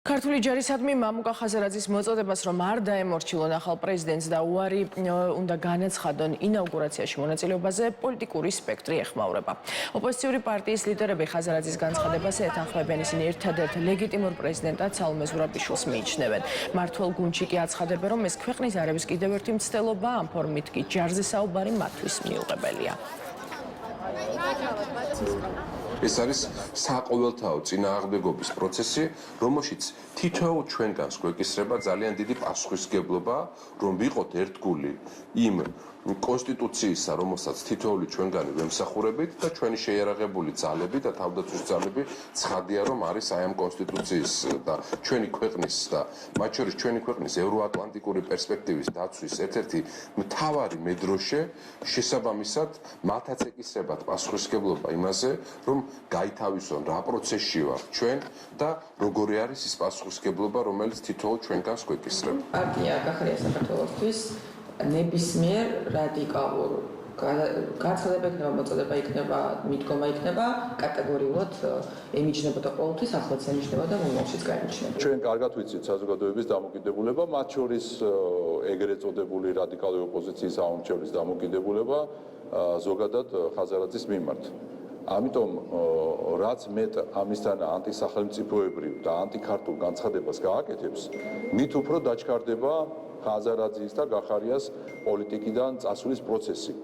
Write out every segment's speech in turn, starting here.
ქართული ჯარისადმი მამუკა ხაზარაძის მოწოდებას რომ არ დაემორჩილონ ახალ პრეზიდენტს და უარი უნდა განაცხადონ ინაუგურაციაში მონაწილეობაზე პოლიტიკური სპექტრი ეხმაურება. ოპოზიციური პარტიის ლიდერები ხაზარაძის განცხადებას ეთანხმებენ, ისინი ერთადერთ ლეგიტიმურ პრეზიდენტად სალომე ზურაბიშვილს მიიჩნევენ. მმართველ გუნდში კი აცხადებენ, რომ ეს ქვეყნის არების კიდევ ერთი მცდელობა, ამ ფორმით კი ჯარზე საუბარი მათთვის მიუღებელია. ეს არის საყოველთაო წინააღმდეგობის პროცესი, რომელშიც თითოეულ ჩვენგანს გვეკისრება ძალიან დიდი პასუხისმგებლობა, რომ ვიყოთ ერთგული იმ კონსტიტუციისა, რომელსაც თითოეული ჩვენგანი ვემსახურებით და ჩვენი შეიარაღებული ძალები და თავდაცვის ძალები ცხადია, რომ არის აი ამ კონსტიტუციის და ჩვენი ქვეყნის და მათ შორის ჩვენი ქვეყნის ევროატლანტიკური პერსპექტივის დაცვის ერთ-ერთი მთავარი მედროშე, შესაბამისად მათაც ეკისრებათ პასუხისმგებლობა იმაზე, რომ გაითავისონ რა პროცესში ვართ ჩვენ და როგორი არის ის პასუხისმგებლობა, რომელიც თითოეულ ჩვენგანს გვეკისრება. პარტია გახარია საქართველოსთვის ნებისმიერ რადიკალურ განცხადება იქნება, მოწოდება იქნება, მიდგომა იქნება, კატეგორიულად ემიჯნებოდა ყოველთვის, ახლაც ემიჯნება და მომავალშიც გაიმიჯნება. ჩვენ კარგად ვიცით საზოგადოების დამოკიდებულება, მათ შორის ეგრეთ წოდებული რადიკალური ოპოზიციის აღმრჩევლის დამოკიდებულება ზოგადად ხაზარაძის მიმართ. ამიტომ რაც მეტ ამისთან ანტისახელმწიფოებრივ და ანტიქართულ განცხადებას გააკეთებს, მით უფრო დაჩქარდება ხაზარაძის და გახარიას პოლიტიკიდან წასვლის პროცესი.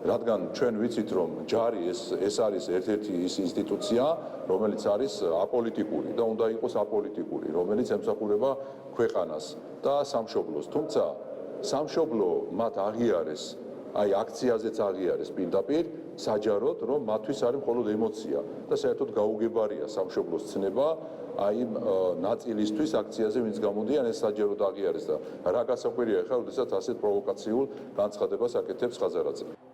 რადგან ჩვენ ვიცით, რომ ჯარი ეს არის ერთ-ერთი ის ინსტიტუცია, რომელიც არის აპოლიტიკური და უნდა იყოს აპოლიტიკური, რომელიც ემსახურება ქვეყანას და სამშობლოს. თუმცა სამშობლო მათ აღიარეს, აი აქციაზეც აღიარეს პირდაპირ, საჯაროდ, რომ მათთვის არის მხოლოდ ემოცია და საერთოდ გაუგებარია სამშობლოს ცნება აი ნაწილისთვის აქციაზე ვინც გამოდიან ეს საჯაროდ აღიარეს და რა გასაკვირია ხა, როდესაც ასეთ პროვოკაციულ განცხადებას აკეთებს ხაზარაძე.